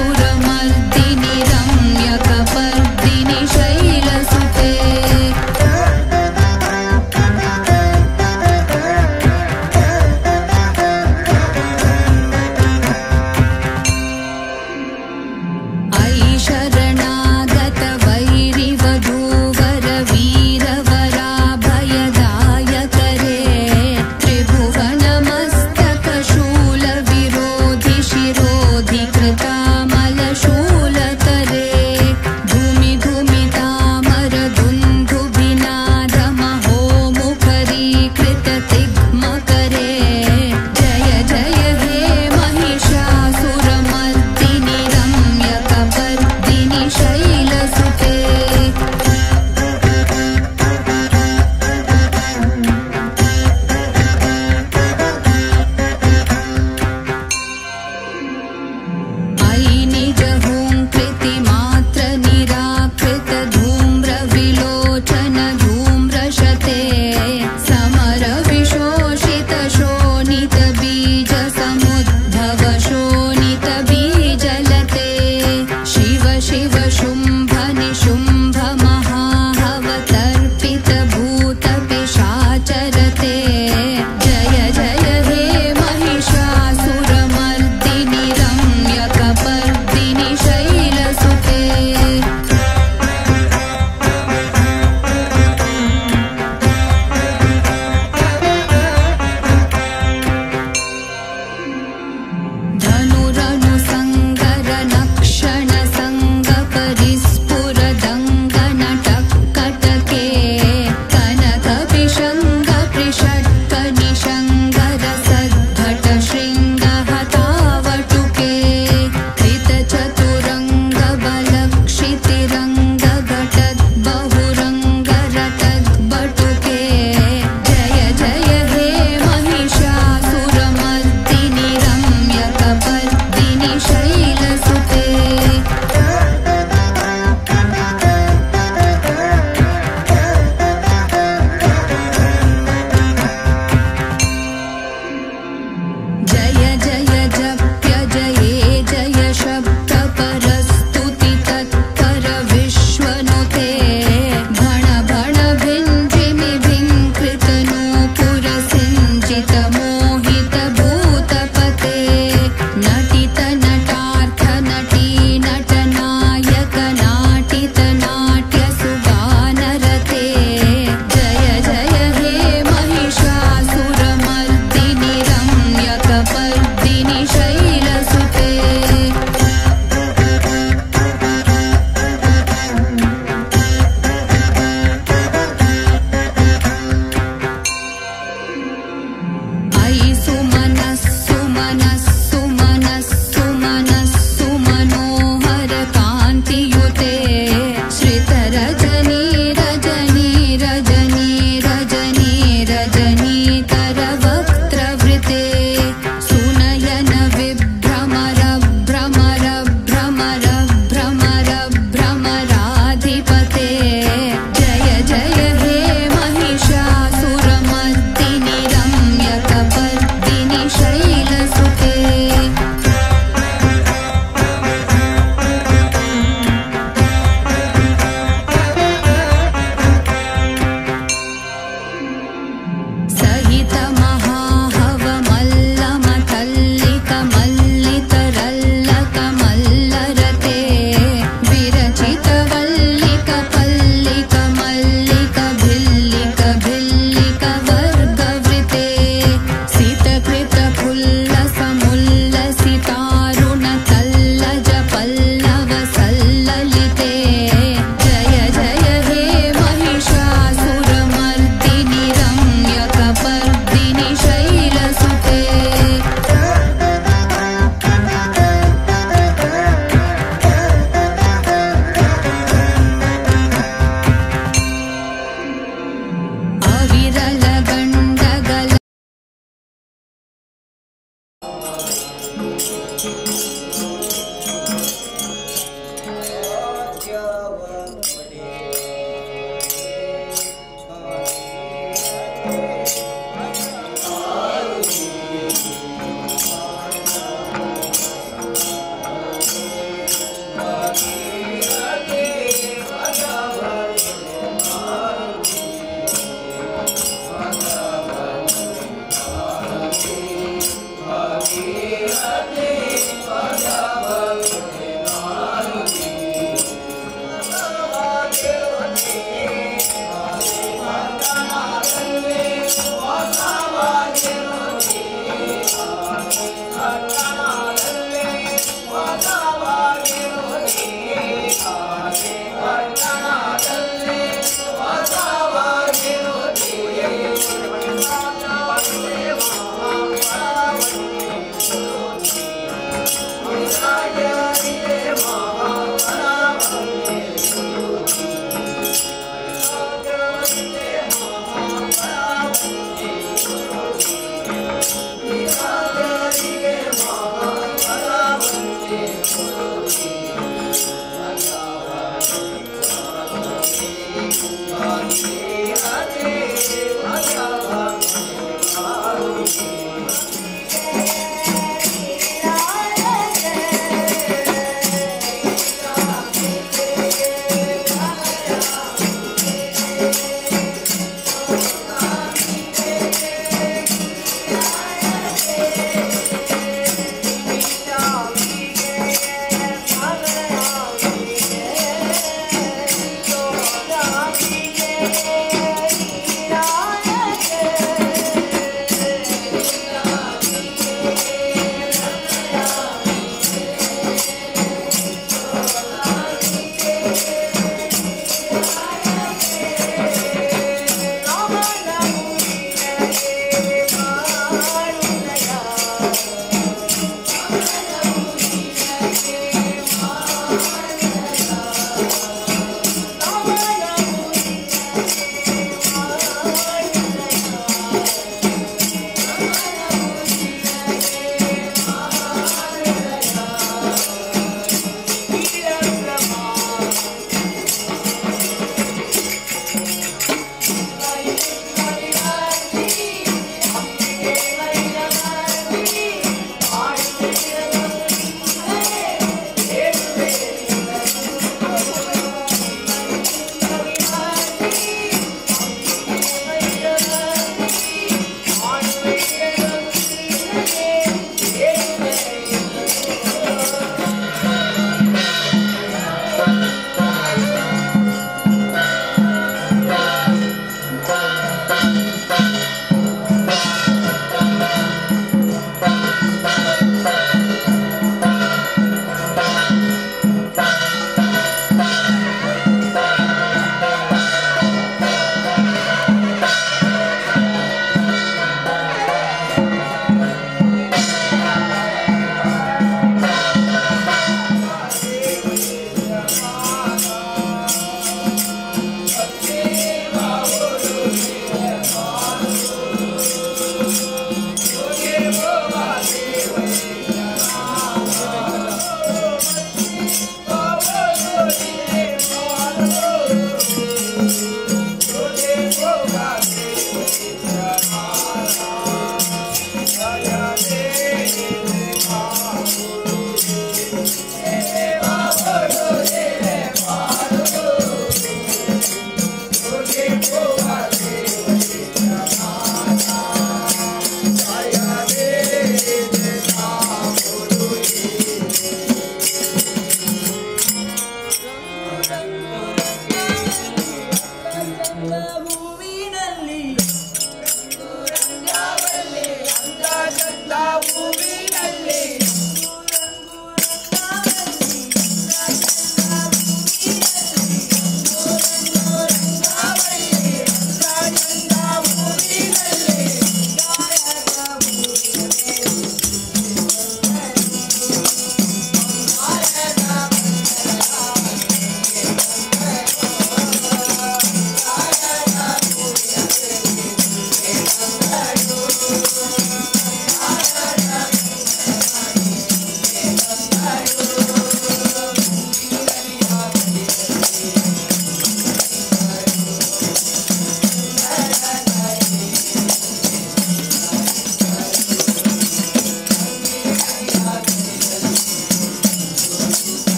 महिषासुरमर्दिनि रम्यकपर्दिनि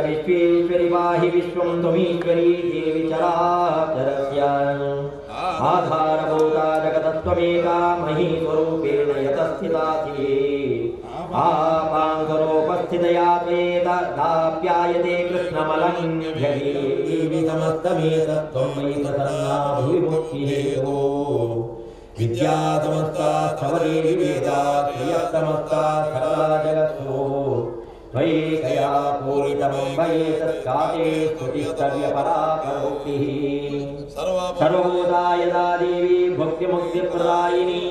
विश्वेश्वरि पाहि विश्वं त्वमीश्वरी देवी चराचरस्य आधारभूता जगतत्वमेका महीस्वरूपेण यतस्थितासि आपाङ्गरोपस्थितया त्वेदाप्यायते कृष्णमलङ्घ्यति समस्तमेतत्त्वं मयि प्रसन्ना भुविमुक्तिहेतो विद्यासमस्ता स्थवदेवी वेदा क्रियस्तमस्ता सकला जगत्सु त्वयैकया पूरितमम्बयेतत्काते स्तुतिस्तव्यपरापरोक्तिः सर्वभूता यदा देवी भुक्तिमुक्तिप्रदायिनी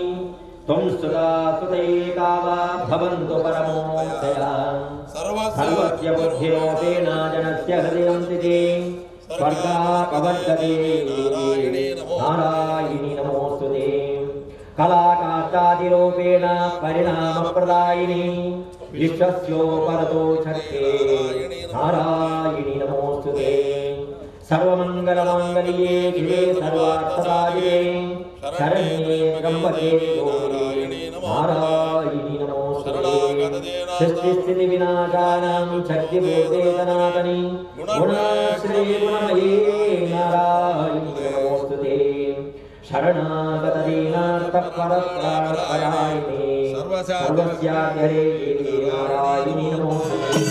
त्वं स्तुता स्तुतैका वा भवन्तु परमोक्तया सर्वस्य बुद्धिरूपेण जनस्य हृदयं स्थिते स्वर्गापवर्तते नारायणी नमोस्तुते कलाकाष्ठादिरूपेण परिणामप्रदायिनी विश्वस्योपरतो शक्ते नारायणी नमोस्तुते सर्वमङ्गलमाङ्गल्ये शिवे सर्वार्थसाधिके शरण्ये त्र्यम्बके गौरी नारायणी नमोस्तुते सृष्टिस्थितिविनाशानां शक्तिभूते सनातनी गुणश्री गुणमये नारायणी नमोस्तुते शरणागतदीनार्थपरत्राणपरायणे सर्वस्याध्यरे नारायणी नमोस्तुते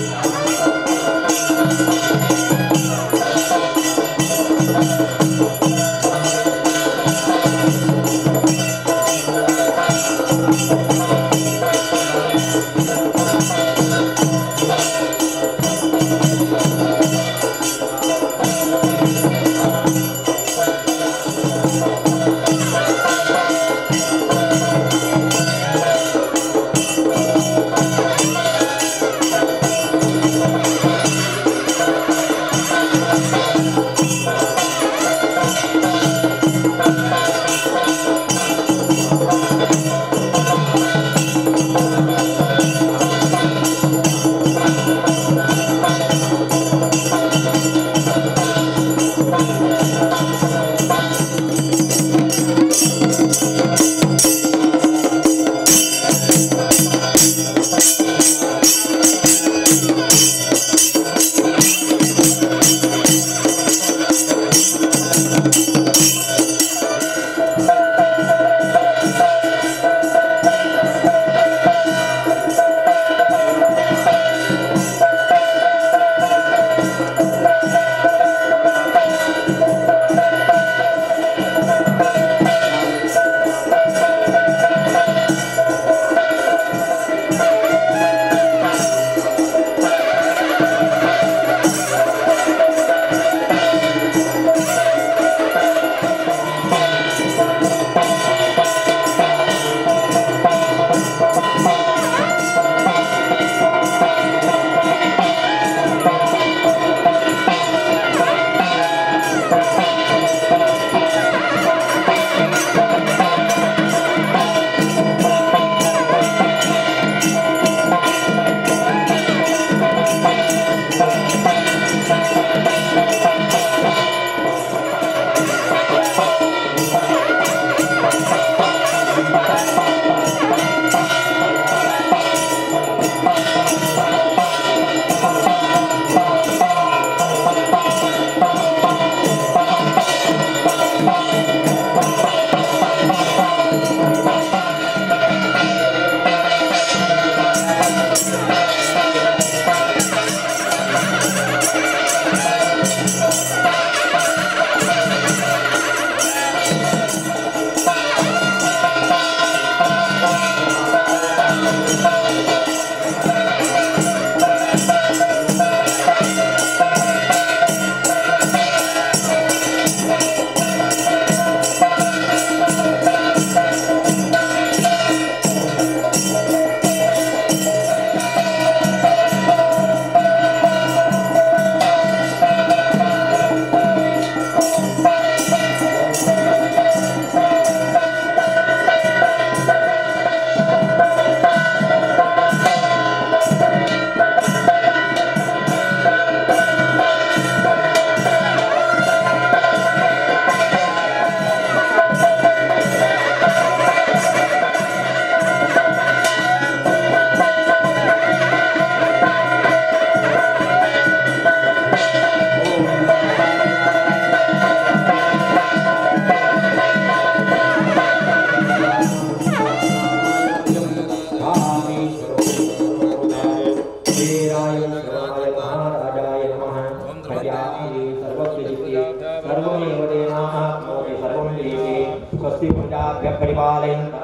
स्वस्ति प्रजाभ्यः परिपालयन्तु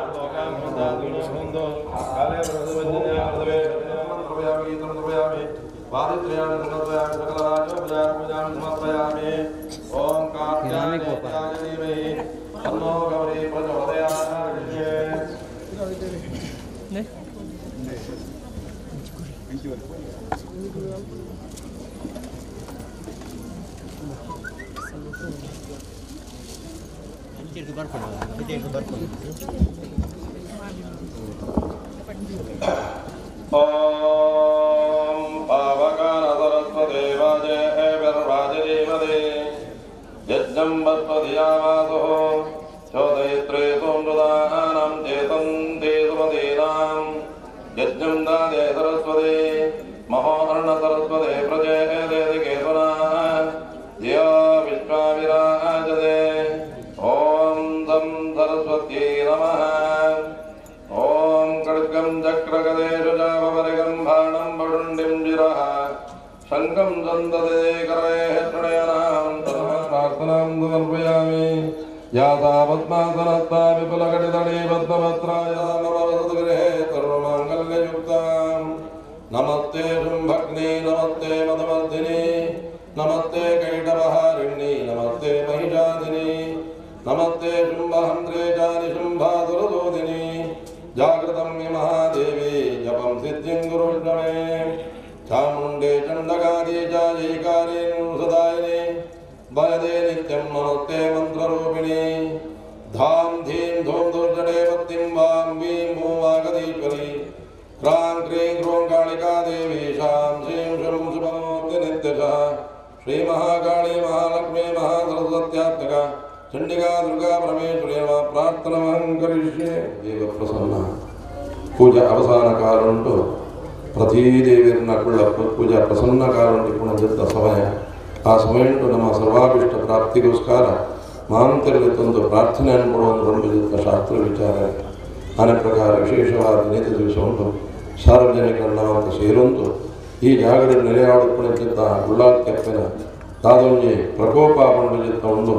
ओम कार्त्याय धीमहि तन्नो गौरी ओम पावकान सरस्वते वाजे वर्वाजदेवदे यज्ञं वस्पधियावासो चोदयत्रे सोमृदानां चेतन्ते सुमतीनां यज्ञं दादे सरस्वते महोर्ण सरस्वते प्रजयते केतुना धियो विश्वाविराजते ओम दं सरस्वत्यै नमः ओम खड्गं चक्रगदेशुजापरिगं भाणं वडुण्डिं जिरः शङ्खं दन्दते करवे प्रणयनां प्रार्थनां समर्पयामि यासा पद्मासनस्था विपुलकटितटे पद्मपत्राय नमवसतगृहे सर्वमाङ्गल्ययुक्तां नमस्ते शुम्भग्ने नमस्ते मदमर्दिने नमस्ते कैटवहारिण्ये नमस्ते महिषादिने नमस्ते शुम्भहन्त्रे चानिशुम्भासुरदोदिने जागृतं मे महादेवी जपं सिद्धिं गुरुष्णमे चामुण्डे चण्डकादि जयकारे सदायिने वयदे नित्यं नमस्ते मन्त्ररूपिणे धां धीं धूं दुर्जटे पत्तिं वां वीं भूं वागदीश्वरी क्रां क्रीं क्रूं कालिका देवी शां श्रीं शुं शुभमूर्ति नित्यशः श्रीमहाकाली महालक्ष्मी महासरस्वत्यात्मका चंडिका दुर्गा परमेश्वरी प्रार्थनां करिष्ये देव प्रसन्न पूजा अवसान कालुंटु प्रति देवीर्नकुळ पूजा प्रसन्न कालुंटु पुनः समय आ समयंटु ನಮ್ಮ ಸರ್ವಾಭಿಷ್ಟ ಪ್ರಾಪ್ತಿಗೋಸ್ಕರ ಮಾಂತರ್ಯ ತಂದು ಪ್ರಾರ್ಥನೆಯನ್ನು ಕೊಡುವುದು ರಂಭಿತ ಶಾಸ್ತ್ರ ವಿಚಾರ ಅನೇ ಪ್ರಕಾರ ವಿಶೇಷವಾದ ನೇತ ದಿವಸ ಉಂಟು ಸಾರ್ವಜನಿಕರನ್ನ ಅಂತ ಸೇರುಂಟು ಈ ಜಾಗದ ನೆಲೆಯಾಡುತ್ತಿದ್ದ ಗುಳ್ಳಾಲ್ ಕೆಪ್ಪನ ದಾದೊಂಜಿ ಪ್ರಕೋಪ ಬಂಡಿತ ಒಂದು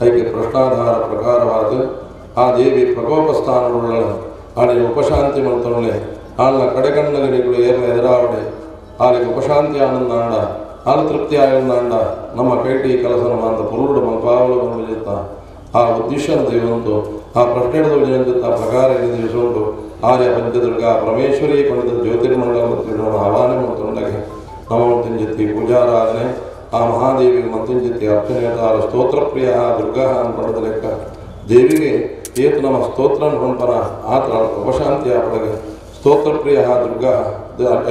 ಐಕೆ ಪ್ರಶ್ನಾಧಾರ ಪ್ರಕಾರವಾದ ಆ ದೇವಿ ಪ್ರಕೋಪ ಸ್ಥಾನವುಳ್ಳ ಆಳಿಗೆ ಉಪಶಾಂತಿ ಮಂತ್ರನೆ ಆಳ್ನ ಕಡೆಗಣ್ಣಗನಿಗಳು ಏರ್ನ ಎದುರಾವಣೆ ಆಳಿಗೆ ಉಪಶಾಂತಿ ಆನಂದಾಂಡ ಆಳು ತೃಪ್ತಿ ಆನಂದಾಂಡ ನಮ್ಮ ಕೈಟಿ ಕೆಲಸನ ಅಂತ ಪುರುಡು ಮಲ್ಪಾವಲು ಬಂದಿತ್ತ ಆ ಉದ್ದೇಶನ ದೇವಂತು ಆ ಪ್ರಶ್ನೆದ ಜನ ಪ್ರಕಾರ ದಿವಸಂಟು ಆರ್ಯ ಪಂಚದುರ್ಗ ಪರಮೇಶ್ವರಿ ಕೊಂಡಿದ್ದ ಜ್ಯೋತಿರ್ಮಂಡಲ ಮತ್ತು ಆಹ್ವಾನ ಮಂತ್ರೊಂದಗೆ ನಮ್ಮ ಜೊತೆ ಪೂಜಾರಾಧನೆ ಆ ಮಹಾದೇವಿಗೆ ಮಂತ್ರಿನ ಅರ್ಚನೆ ಸ್ತೋತ್ರ ಪ್ರಿಯ ದುರ್ಗಾ ಅನ್ಕೊಂಡ ಲೆಕ್ಕ ದೇವಿಗೆ ಏತು ನಮ್ಮ ಸ್ತೋತ್ರ ಅನ್ಕೊಂಡನ ಆತ ಉಪಶಾಂತಿಯ ಪಡೆಗೆ ಸ್ತೋತ್ರ ಪ್ರಿಯ ದುರ್ಗಾ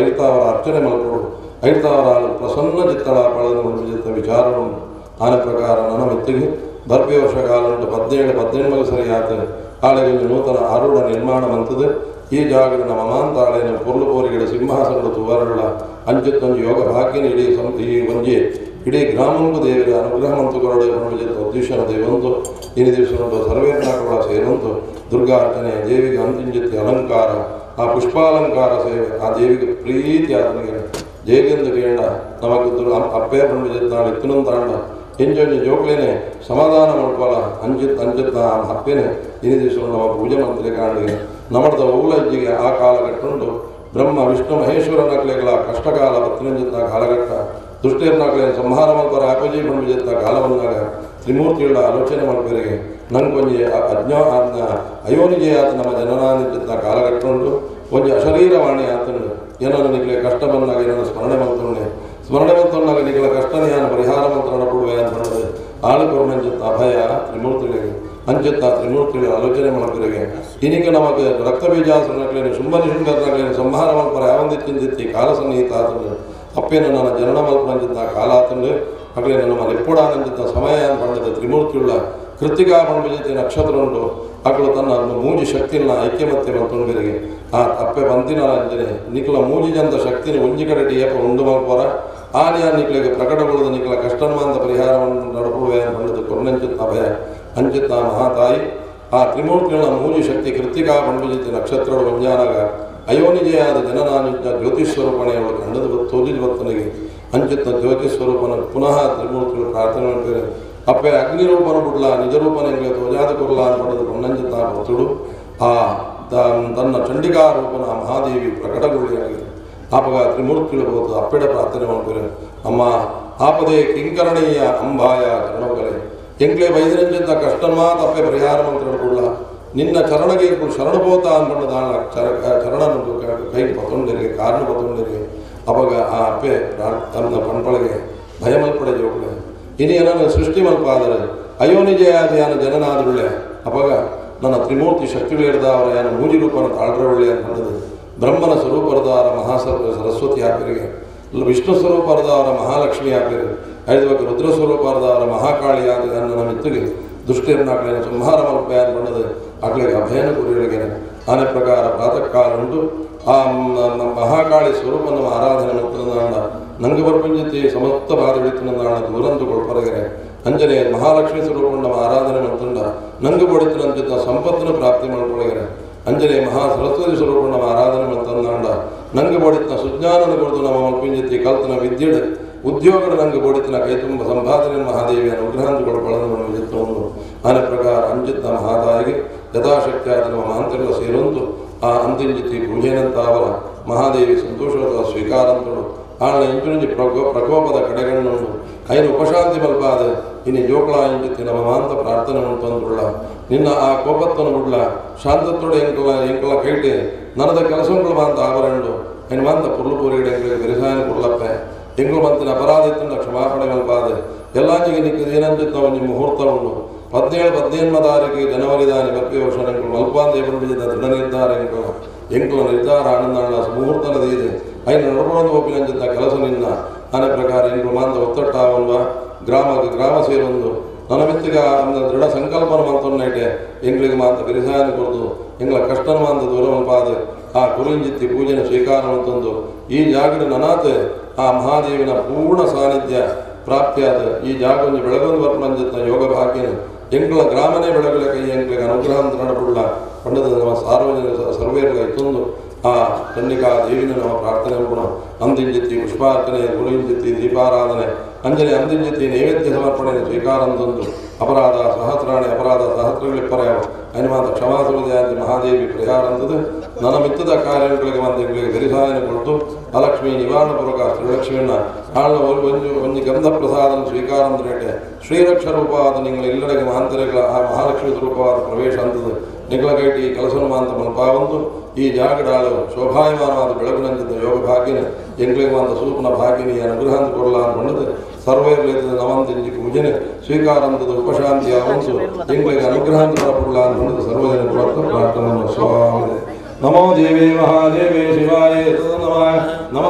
ಐತಾವರ ಅರ್ಚನೆ ಮಲ್ಕೊಡು ಐತಾವರ ಪ್ರಸನ್ನ ಚಿತ್ತಳ ಪಡೆದ ವಿಚಾರವನ್ನು ಆನ ಪ್ರಕಾರ ನನ್ನ ಮೆತ್ತಿಗೆ ಬರ್ಪಿ ವರ್ಷ ಕಾಲ ಉಂಟು 17 ಸರಿ ಆತ ಆಳೆಗೆ ನೂತನ ಆರೂಢ ನಿರ್ಮಾಣ ಮಂತದ್ದು ಈ ಜಾಗದ ನಮ್ಮ ಮಾಂತಾಳೆಯನ್ನು ಪೊರ್ಲು ಪೋರಿಗಿಡ ಸಿಂಹಾಸನದ ತುವರಳ ಅಂಚತ್ತೊಂದು ಯೋಗ ಭಾಗ್ಯನ ಇಡೀ ಈ ಒಂಜಿ ಇಡೀ ಗ್ರಾಮಂಗು ದೇವರ ಅನುಗ್ರಹ ಮಂತುಗಳು ಉದ್ದೇಶನ ದೇವಂತು ಈ ದಿವಸ ಸರ್ವೇರ್ನಾಕಗಳ ಸೇರಂತು ದುರ್ಗಾರ್ಚನೆ ದೇವಿಗೆ ಅಂತಿಂಜತ್ತಿ ಅಲಂಕಾರ ಆ ಪುಷ್ಪಾಲಂಕಾರ ಸೇವೆ ಆ ದೇವಿಗೆ ಪ್ರೀತಿ ಆತನಿಗೆ ಜೇಗೆಂದು ಕೇಂಡ ನಮಗೆ ಅಪ್ಪೇ ಬಂದಿದ್ದಾಳೆ ಇತ್ತನಂತಾಂಡ ಎಂಜೊಂಜಿ ಜೋಕ್ಲೇನೆ ಸಮಾಧಾನ ಮಾಡ್ಕೊಳ ಅಂಚಿತ್ತ ಅಪ್ಪೇನೆ ಈ ದಿವಸ ನಮ್ಮ ಪೂಜೆ ಮಂತ್ರಿ ಕಾಣಿಗೆ ನಮ್ಮದ ಊಲಜ್ಜಿಗೆ ಆ ಕಾಲಘಟ್ಟುಂಟು ಬ್ರಹ್ಮ ವಿಷ್ಣು ಮಹೇಶ್ವರನಕ್ಲೆಗಳ ಕಷ್ಟಕಾಲ 15 ಕಾಲಘಟ್ಟ ದುಷ್ಟೇರ್ನಾಗಲೇ ಸಂಹಾರ ಮಾಡ್ತಾರೆ ಆಪಜಿ ಬಂದಿದ್ದ ಕಾಲವನ್ನಾಗ ತ್ರಿಮೂರ್ತಿಗಳ ಆಲೋಚನೆ ಮಾಡ್ಬೇರಿಗೆ ನಂಗೆ ಕೊಂಚ ಅಯೋನಿಗೆ ಆತ ನಮ್ಮ ಜನನಾನಿದ್ದ ಕಾಲಘಟ್ಟ ಉಂಟು ಕೊಂಚ ಅಶರೀರವಾಣಿ ಆತನು ಏನನ್ನು ನಿಮಗೆ ಕಷ್ಟ ಬಂದಾಗ ಏನನ್ನು ಸ್ಮರಣೆ ಮಂತ್ರಣಾಗ ನಿಗಳ ಕಷ್ಟನೇ ನಾನು ಪರಿಹಾರ ಮಂತ್ರಣ ಕೊಡುವೆ ಅಂತ ಹೇಳಿದ್ರೆ ಆಳುಕೊರ್ನಂಚಿತ್ತ ಅಭಯ ತ್ರಿಮೂರ್ತಿಗಳಿಗೆ ಅಂಚಿತ್ತ ತ್ರಿಮೂರ್ತಿಗಳ ಆಲೋಚನೆ ಮಾಡ್ಬೇರಿಗೆ ಇನ್ನೀಗ ನಮಗೆ ರಕ್ತಬೀಜಾಸನಕ್ಲೇನು ಶುಂಭನಿಶುಂಗರ್ನಾಗ್ಲೇನು ಸಂಹಾರ ಮಾಡ್ತಾರೆ ಯಾವಂದಿತ್ತಿಂದಿತ್ತಿ ಕಾಲ ಸನ್ನಿಹಿತ ಆತನು ಅಪ್ಪೇನು ನನ್ನ ಜನನ ಮಲ್ಪಂಚಿದ್ದ ಕಾಲ ಆತಂದು ಆಗಲೇ ನಮ್ಮ ಎಪ್ಪುಡಾನಂಚಿದ್ದ ಸಮಯ ಅಂತ ತ್ರಿಮೂರ್ತಿಯುಳ್ಳ ಕೃತಿಕಾ ಬಂಡ್ಬಿಜಿ ನಕ್ಷತ್ರ ಉಂಟು ಅಗಳು ತನ್ನ ಮೂಜಿ ಶಕ್ತಿನ ಐಕ್ಯಮತ್ಯ ಮಂತ್ರಿಗೆ ಆ ಅಪ್ಪೆ ಬಂತಿನ ಅಂಜನೆ ನಿಖಲ ಮೂಜಿಜಂತ ಶಕ್ತಿನ ಒಂಜಿ ಕಡೆ ಏಪ ಉಂಡು ಮಲ್ಪರ ಆನೆ ನಿಖಲಿಗೆ ಪ್ರಕಟಗೊಳ್ಳದ ನಿಖಲ ಕಷ್ಟನ್ಮಾಂತ ಪರಿಹಾರವನ್ನು ನಡಪುವೆ ಅಂತ ಬಂದದ್ದು ಕೊರ್ನಂಚಿತ್ತ ಅಭಯ ಅಂಚಿತ್ತ ಮಹಾತಾಯಿ ಆ ತ್ರಿಮೂರ್ತಿಗಳ ಮೂಜಿ ಶಕ್ತಿ ಕೃತಿಕಾ ಬಂಡ್ಬಿಜಿ ನಕ್ಷತ್ರದ ಮುಂಜಾನಾಗ ಅಯೋನಿಜೆಯಾದ ಜನನಾನಿದ್ದ ಜ್ಯೋತಿಸ್ವರೂಪಣೆಯವಳು ಕಂಡದ ತೋಜಿದ ಭಕ್ತನಿಗೆ ಅಂಚಿತ್ತ ಜ್ಯೋತಿಸ್ವರೂಪನ ಪುನಃ ತ್ರಿಮೂರ್ತಿಗಳು ಪ್ರಾರ್ಥನೆ ಮಾಡ್ತಾರೆ ಅಪ್ಪೆ ಅಗ್ನಿರೂಪನ ಬಿಡ್ಲ ನಿಜರೂಪನ ಎಂಗ್ಲೆ ತೋಜಾದ ಕೊರ್ಲ ಅನ್ಪಡದು ಕೊಂಡಂಜತ ಭಕ್ತುಡು ಆ ತನ್ನ ಚಂಡಿಕಾ ರೂಪನ ಮಹಾದೇವಿ ಪ್ರಕಟಗೊಳ್ಳಿಯಾಗಿದೆ ಆಪಗ ತ್ರಿಮೂರ್ತಿಗಳು ಬೋದು ಅಪ್ಪೆಡ ಪ್ರಾರ್ಥನೆ ಮಾಡ್ತಾರೆ ಅಮ್ಮ ಆಪದೇ ಕಿಂಕರಣೀಯ ಅಂಬಾಯ ಚರಣಗಲೆ ಎಂಕ್ಲೆ ವೈದ್ಯರಂಜಿತ ಕಷ್ಟನ್ಮಾ ತಪ್ಪೆ ಪರಿಹಾರ ಮಂತ್ರ ಕೊಡ್ಲ ನಿನ್ನ ಚರಣಗೆ ಶರಣಬೋತ ಅನ್ಕೊಂಡ ಚರಣ ಕೈ ಪತೊಂಡಿರಿ ಕಾರಣ ಪತೊಂಡಿರಿ ಅವಾಗ ಆ ಅಪ್ಪೆ ತನ್ನ ಪಂಪಳಿಗೆ ಭಯಮಲ್ಪಡೆ ಜೋಗಳೆ ಇನಿ ನನ್ನ ಸೃಷ್ಟಿ ಮಲ್ಪಾದರೆ ಅಯೋನಿಜಯಾದ ಯಾನ ಜನನಾದರುಳ್ಳೆ ಅವಾಗ ನನ್ನ ತ್ರಿಮೂರ್ತಿ ಶಕ್ತಿಗಳು ಹಿಡ್ದ ಅವರ ಯಾನ ಮೂಜಿ ರೂಪನ ತಾಳ್ರೊಳ್ಳೆ ಅಂತಂದದು ಬ್ರಹ್ಮನ ಸ್ವರೂಪರದವರ ಸರಸ್ವತಿ ಆಪರಿಗೆ ವಿಷ್ಣು ಸ್ವರೂಪರದವರ ಮಹಾಲಕ್ಷ್ಮಿ ಆಪರಿಗೆ ಐದವಾಗ ರುದ್ರ ಸ್ವರೂಪರದವರ ಮಹಾಕಾಳಿ ಆದ ನನ್ನ ಮಿತ್ತಿಗೆ ದುಷ್ಟಿಯನ್ನಾಗಲೇ ಸಂಹಾರ ಮಲ್ಪೆ ಅನ್ಕೊಂಡದು ಆಗಲಿಗೆ ಅಭಯನ ಗುರಿಗಳಿಗೆ ಆನೆ ಪ್ರಕಾರ ಪ್ರಾತಃ ಕಾಲ ಉಂಟು ಆ ಮಹಾಕಾಳಿ ಸ್ವರೂಪ ನಮ್ಮ ಆರಾಧನೆ ಮಾಡ್ತಿರೋದಾಂಡ ನಂಗೆ ಬರ್ಪಂಜತಿ ಸಮಸ್ತ ಬಾಧ ಹಿಡಿತಿನಂದಾಣ ದೂರಂತು ಕೊಳ್ಪರಗೆರೆ ಅಂಜನೆಯ ಮಹಾಲಕ್ಷ್ಮಿ ಸ್ವರೂಪ ನಮ್ಮ ಆರಾಧನೆ ಮಾಡ್ತಂಡ ನಂಗೆ ಬಡಿತಿನಂತ ಸಂಪತ್ತಿನ ಪ್ರಾಪ್ತಿ ಮಾಡ್ಕೊಳಗೆರೆ ಅಂಜನೆಯ ಮಹಾ ಸರಸ್ವತಿ ಸ್ವರೂಪ ನಮ್ಮ ಆರಾಧನೆ ಮಾಡ್ತಂದಾಂಡ ನಂಗೆ ಬಡಿತನ ಸುಜ್ಞಾನನ ಕೊಡ್ತು ನಮ್ಮ ಮಲ್ಪಂಜತಿ ಕಲ್ತನ ವಿದ್ಯೆಡೆ ಉದ್ಯೋಗದ ನಂಗೆ ಬೋಡಿತನ ಕೈ ತುಂಬ ಸಂಪಾದನೆ ಮಹಾದೇವಿಯ ಅನುಗ್ರಹಾಂತಗೊಳ್ಕೊಳ್ಳೋದು ನಮ್ಮ ವಿಚಿತ್ರವೊಂದು ಆನೆ ಪ್ರಕಾರ ಅಂಜಿತ ಮಹಾದಾಯಿಗೆ ಯಥಾಶಕ್ತಿಯಾದ ನಮ್ಮ ಮಹಂತರೆಲ್ಲ ಸೇರೊಂದು ಆ ಅಂತಿಂಜಿತಿ ಪೂಜೆನಂತಾವರ ಮಹಾದೇವಿ ಸಂತೋಷದ ಸ್ವೀಕಾರಂತಳು ಆಳ ಇಂಚುಂಜಿ ಪ್ರಕೋಪದ ಕಡೆಗಣ್ಣುಂಡು ಐನು ಉಪಶಾಂತಿ ಮಲ್ಪಾದ ಇನ್ನು ಜೋಕಳ ಇಂಜಿತಿ ನಮ್ಮ ಮಹಾಂತ ಪ್ರಾರ್ಥನೆ ಉಂಟಂದುಳ್ಳ ನಿನ್ನ ಆ ಕೋಪತ್ತನ್ನು ಬಿಡ್ಲ ಶಾಂತತ್ತೋಡು ಎಂಕಲ ಕೈಟಿ ನನದ ಕೆಲಸಗಳು ಮಾಂತ ಆವರಣು ಐನು ಮಾಂತ ಪುರ್ಲುಪೂರಿಗಡೆ ಎಂಗಳಿಗೆ ಬೆರಿಸಾಯನ ಕೊಡ್ಲಪ್ಪೆ ಎಂಗಳು ಮಂತಿನ ಅಪರಾಧ ಇತ್ತು ಕ್ಷಮಾಪಣೆ ಮಲ್ಪಾದೆ ಎಲ್ಲಾಂಜಿಗೆ ನಿಕ್ಕದು ಏನಂಜಿತ್ತು ಅವನಿ ಮುಹೂರ್ತ ಉಂಡು 17 ತಾರೀಕಿಗೆ ಜನವರಿ ದಾನಿ ಬರ್ಪಿ ವರ್ಷ ಎಂಕಲು ಮಲ್ಪಾಂದ ಏಪಡಿದ ದೃಢ ನಿರ್ಧಾರ ಎಂಕಲ ನಿರ್ಧಾರ ಆನಂದಾಣ ಮುಹೂರ್ತನದ ಇದೆ ಐನು ನಡ್ಕೊಂಡು ಒಪ್ಪಿನಂಜಿದ್ದ ಕೆಲಸ ನಿನ್ನ ಆನೆ ಪ್ರಕಾರ ಎಂಕಲು ಮಾಂತ ಒತ್ತಟ್ಟಾವಲ್ವ ಗ್ರಾಮ ಸೇರೊಂದು ನನ್ನ ಮಿತ್ತಿಗ ದೃಢ ಸಂಕಲ್ಪನ ಮಂತೊನ್ನೈಟೆ ಎಂಗಳಿಗೆ ಮಾಂತ ಬಿರಿಸಾಯನ ಕೊಡ್ದು ಎಂಗಳ ಕಷ್ಟನ ಮಾಂತ ದೂರ ಮಲ್ಪಾದೆ ಆ ಕುರಿಂಜಿತ್ತಿ ಪೂಜೆನ ಸ್ವೀಕಾರ ಅಂತಂದು ಈ ಜಾಗದ ನನಾತೆ ಆ ಮಹಾದೇವಿನ ಪೂರ್ಣ ಸಾನ್ನಿಧ್ಯ ಪ್ರಾಪ್ತಿಯಾದ ಈ ಜಾಗೊಂದು ಬೆಳಗೊಂದು ವರ್ಪಣಂಜಿತ್ನ ಯೋಗ ಭಾಗ್ಯನ ಎಂಗಳ ಗ್ರಾಮನೇ ಬೆಳಗಲ ಕೈ ಎಂಗಳಿಗೆ ಅನುಗ್ರಹಾಂತ ನಡಬಿಡ್ಲ ಪಂಡದ ನಮ್ಮ ಸಾರ್ವಜನಿಕ ಸರ್ವೇರ್ಗ ಇತ್ತೊಂದು ಆ ಚಂಡಿಕಾ ದೇವಿನ ನಮ್ಮ ಪ್ರಾರ್ಥನೆ ಮಾಡೋಣ ಅಂದಿಂಜಿತ್ತಿ ಪುಷ್ಪಾರ್ಚನೆ ಗುರುಂಜಿತ್ತಿ ದೀಪಾರಾಧನೆ ಅಂಜನೆ ಅಂದಿಂಜಿತ್ತಿ ನೈವೇದ್ಯ ಸಮರ್ಪಣೆ ಸ್ವೀಕಾರ ಅಂತಂದು ಅಪರಾಧ ಸಹಸ್ರಾಣಿ ಅಪರಾಧ ಸಹಸ್ರಗಳಿಪ್ಪರ್ಯಾವ ಅನುಮಾತ ಕ್ಷಮಾಸುರದೆಯಾದ ಮಹಾದೇವಿ ಪರಿಹಾರ ಅಂತದ್ದು ನನ್ನ ಮಿತ್ತದ ಕಾರ್ಯಗಳಿಗೆ ಮಂದಿಗಳಿಗೆ ಗರಿಸಾಯನ ಕೊಟ್ಟು ಅಲಕ್ಷ್ಮಿ ನಿವಾರಣ ಪೂರ್ವಕ ಶ್ರೀಲಕ್ಷ್ಮಿಯನ್ನ ಆಳ ಒಂದು ಗಂಧ ಪ್ರಸಾದನ ಸ್ವೀಕಾರ ಅಂದ್ರೆ ಶ್ರೀರಕ್ಷ ರೂಪವಾದ ನಿಂಗಳ ಇಲ್ಲಡೆಗೆ ಮಹಾಂತರೆಗಳ ಆ ಮಹಾಲಕ್ಷ್ಮಿ ಸ್ವರೂಪವಾದ ಪ್ರವೇಶ ಅಂತದ್ದು ನಿಗಳಗೈಟಿ ಕೆಲಸನ ಮಾಂತ ಮಲ್ಪಾವಂತು ಈ ಜಾಗಡಾಳು ಶೋಭಾಯಮಾನವಾದ ಬೆಳಗುನಂತಿದ್ದ ಯೋಗ ಭಾಗ್ಯನ ಎಂಗಳಿಗೆ ಮಾಂತ ಸೂಪನ ಭಾಗ್ಯನಿ ಅನುಗ್ರಹಾಂತ ಕೊಡಲ ಅನ್ಕೊಂಡದ್ದು ಸರ್ವೇರ್ಲೇತದ ನವಂತಿಂಜಿ ಪೂಜನೆ ಸ್ವೀಕಾರ ಅಂತದ ಉಪಶಾಂತಿ ಅವಂಸು ಎಂಗಳಿಗೆ ಅನುಗ್ರಹಾಂತ ಕೊಡಲ ಅನ್ಕೊಂಡದ್ದು ಸರ್ವಜನ ಪ್ರಾರ್ಥನೆ ಸ್ವಾಮಿ ನಮೋ ದೇವೇ ಮಹಾದೇವೇ ಶಿವಾಯ ನಮ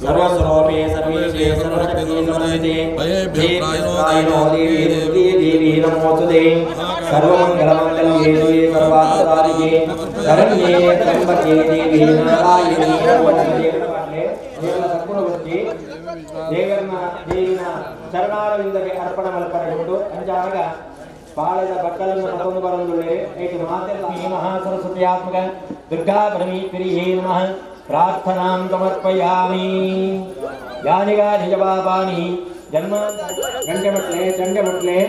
ಸರ್ವಸ್ವರೂಪೇ ಸರ್ವೇಶೇ ಸರ್ವಶಕ್ತಿನಮಸ್ತೆ ದೇವಿ ನಮೋಸ್ತುತೆ ಸರ್ವಮಂಗಲಮಂಗಲ್ಯೇ ಶಿವೆ ಸರ್ವಾರ್ಥಸಾಧಿಕೆ ಶರಣ್ಯೇ ತ್ರ್ಯಂಬಕೆ ದೇವಿ ನಾರಾಯಣಿ ನಮೋಸ್ತುತೆ ದೇವಿನ ಚರಣಾರವಿಂದಕ್ಕೆ ಅರ್ಪಣ ಮಲ್ಪನೆಗೊಂಡು ಅಂಜಾಗ ಬಾಳದ ಬಕ್ಕಲನ್ನು ಮತ್ತೊಂದು ಬರಂದುಳ್ಳೆ ಐದು ಮಾತೆಲ್ಲ ಮಹಾ ಸರಸ್ವತಿಯಾತ್ಮಕ ದುರ್ಗಾ ಪರಮೇಶ್ವರಿ ಹೇ ನಮಃ ಪ್ರಾರ್ಥನಾಂ ಸಮರ್ಪಯಾಮಿ ಯಾನಿಗಾ ನಿಜಪಾಪಾನಿ ಜನ್ಮ ಚಂಡಮಟ್ಲೆ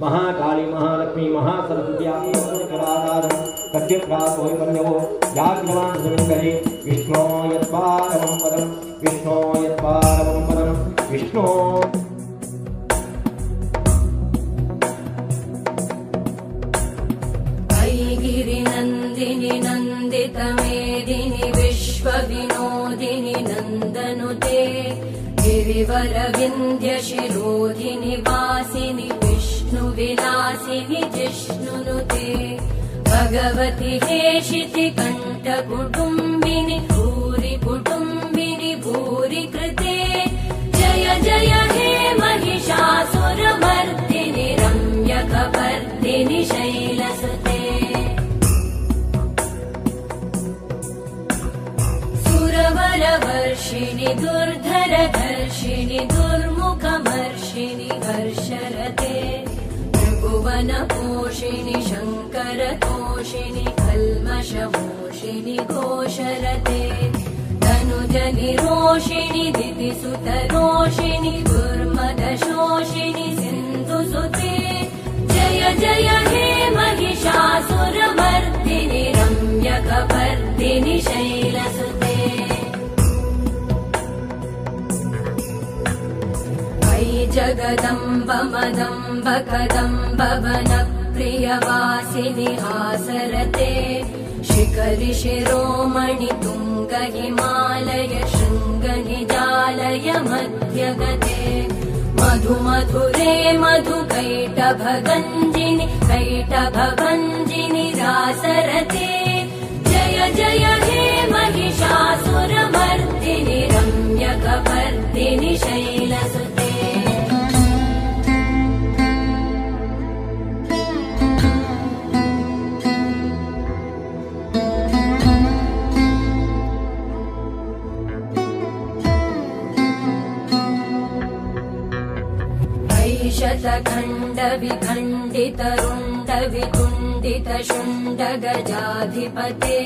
महाकाली महालक्ष्मी महासरस्वती विष्णो यत्पारमं पदं विष्णो नन्दिनि नन्दितमेदिनि विश्वविनोदिनि नन्दनुते गिरिवरविन्ध्यशिरोधिनि वासिनि विष्णुविलासिनि जिष्णुनुते भगवति हेशिति कण्ठकुटुम्बिनि भूरि कुटुम्बिनि भूरि कृते जय जय हे महिषासुरमर्दिनि रम्यकपर्दिनि शैलसुते सुरवरवर्षिणि दुर्धरधर्षिणि दुर्मुखमर्षिणि हर्षरते त्रिभुवनपोषिणि शङ्करतोषिणि कल्मषमोषिणि घोषरते धनुजनिरोषिणि दितिसुतरोषिणि दुर्मदशोषिणि सिन्धुसुते जय जय हे महिषासुरमर्दिनि रम्यकपर्दिनि शैलसुते अयि जगदम्ब मदम्ब कदम्ब वनप्रियवासिनि हासरते शिखरि शिरोमणि तुङ्ग हिमालय शृङ्ग निजालय मध्यगते मधु मधुरे मधु कैटभगञ्जिनि कैटभभञ्जिनि रासरते जय जय हे महिषासुरमर्दिनि रम्यकपर्दिनि शैलसुते शतखण्ड विखण्डित रुण्ड वितुण्डित शुण्ड गजाधिपते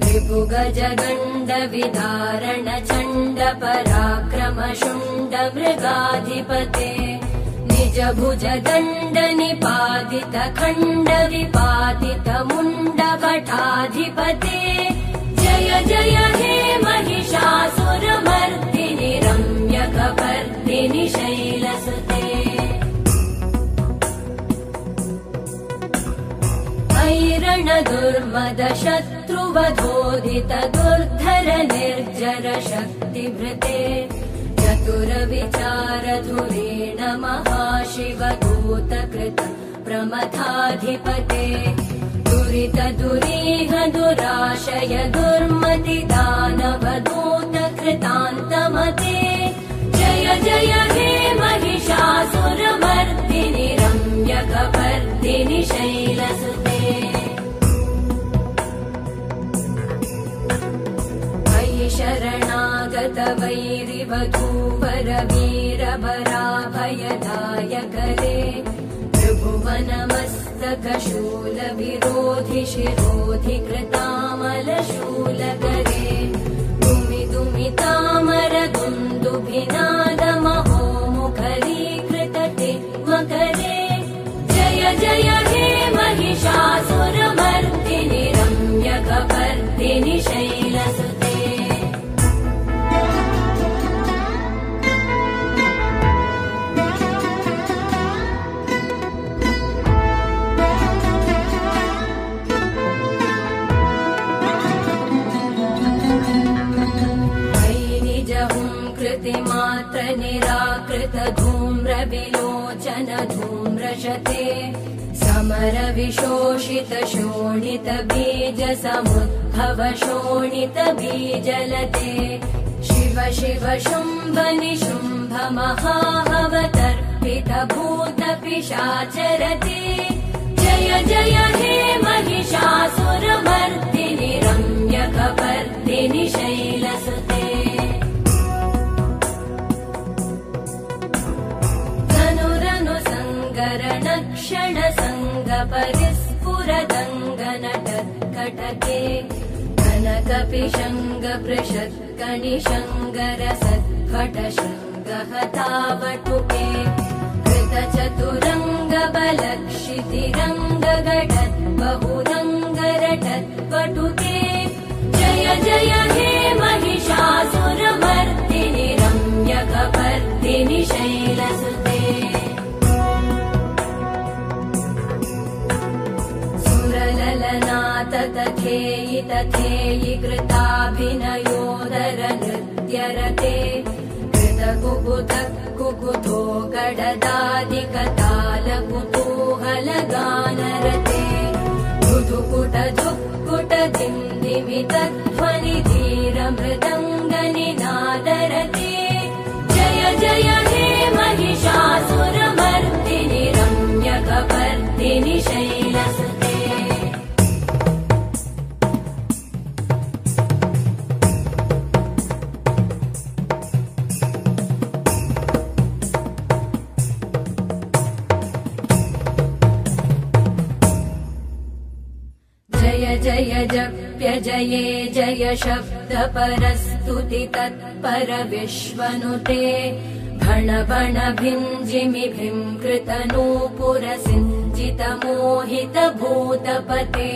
रिपुगज गण्ड विदारण चण्ड पराक्रम शुण्ड मृगाधिपते निज भुज दण्ड निपातित खण्ड विपातित मुण्ड भटाधिपते जय जय हे महिषासुरमर्दिनि रम्यकपर्दिनि शैलसुते ऐरण दुर्मद शत्रुवधोदित दुर्धर निर्जर शक्तिभृते चतुर विचार धुरेण महाशिव दूतकृत प्रमथाधिपते दुरित दुरीह दुराशय दुर्मति दानव दूत कृतान्तमते जय जय हे महिषासुरमर्दिनि रम्यकपर्दिनि शैलसुते अयि शरणागत वैरिवधूवर वीरभराभयदायकरे त्रिभुवनमस्तक शूल विरोधि शिरोधि कृतामल शूलकरे दुमि दुमि तामर दुन्दुभिनाद महो मुखरीकृतते मकरे जय जय हे महिषासुरमर्दिनि रम्यकपर्दिनि शैलसुते मात्र निराकृत धूम्र विलोचन धूम्रशते समर विशोषित शोणित बीज समुद्भव शोणित बीजलते शिव शिव शुम्भ निशुम्भ महाहवतर्पित भूत पिशाचरते जय जय हे महिषासुरमर्दिनि रम्यकपर्दिनि शैलसुते क्षण संग परिस्फुरदङ्गनटत्कटके कनकपिशङ्ग पृषत्कणिशङ्गर सत्फट शृङ्गहतावटुके कृतचतुरङ्ग बलक्षितिरङ्ग घटत् बहुरङ्गरटत्पटुके जय जय हे महिषासुरमर्दिनि रम्यकपर्दिनि शैलसुते तथेयि तथेयि कृताभिनयोदर नृत्यरते कृतकुकुत कुकुतो गडदादिकतालकुतूहलगानरते धुधुकुट धुक्कुट दिन्दिमितध्वनिधीरमृदङ्गनिनादरते जय जय हे महिषासुरमर्दिनि रम्यकपर्दिनि शैलसुते जय जप्य जये जय शब्द परस्तुति तत्पर विश्वनुते भण भण भिञ्जिमि भिङ्कृत नूपुर सिञ्जित मोहित भूतपते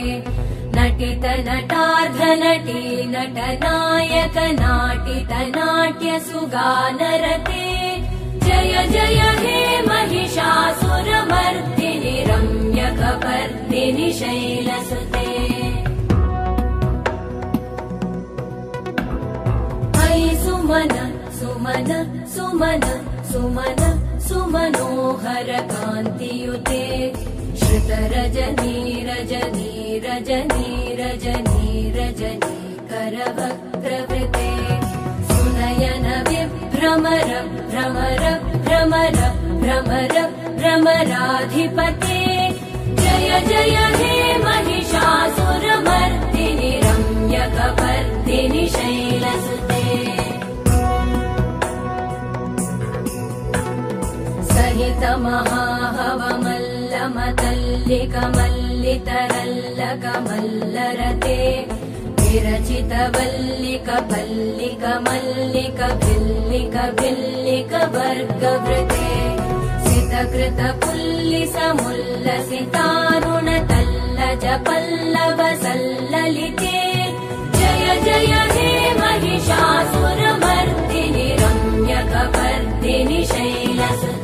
नटित नटार्ध नटी नट नायक नाटित नाट्य सुगानरते जय जय हे महिषासुरमर्दिनि रम्यकपर्दिनि शैलसुते सुमन सुमन सुमन सुमन सुमनोहर कान्तियुते श्रुत रजनी रजनी रजनी रजनी रजनी करवक्त्रवृते सुनयन विभ्रमर भ्रमर भ्रमर भ्रमर भ्रमराधिपते जय जय हे महिषासुरमर्दिनि रम्यकपर्दिनि शैलसुते सहित महाहवमल्लमतल्लिकमल्लितरल्लकमल्लरते विरचित वल्लिक पल्लिक मल्लिक भिल्लिक भिल्लिक वर्गवृते सितकृत पुल्लिस मुल्लसितारुण तल्लज पल्लव सल्ललिते जय जय हे महिषासुरमर्दिनि रम्यकपर्दिनि शैलसुते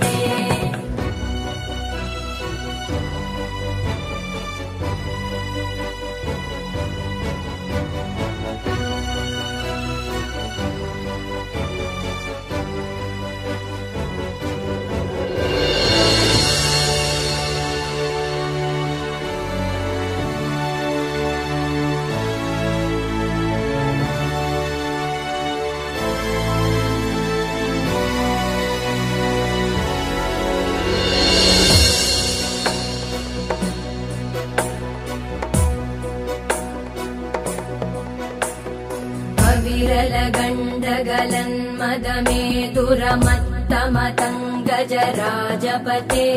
विरलगण्डगलन्मदमेदुरमत्तमतङ्गजराजपते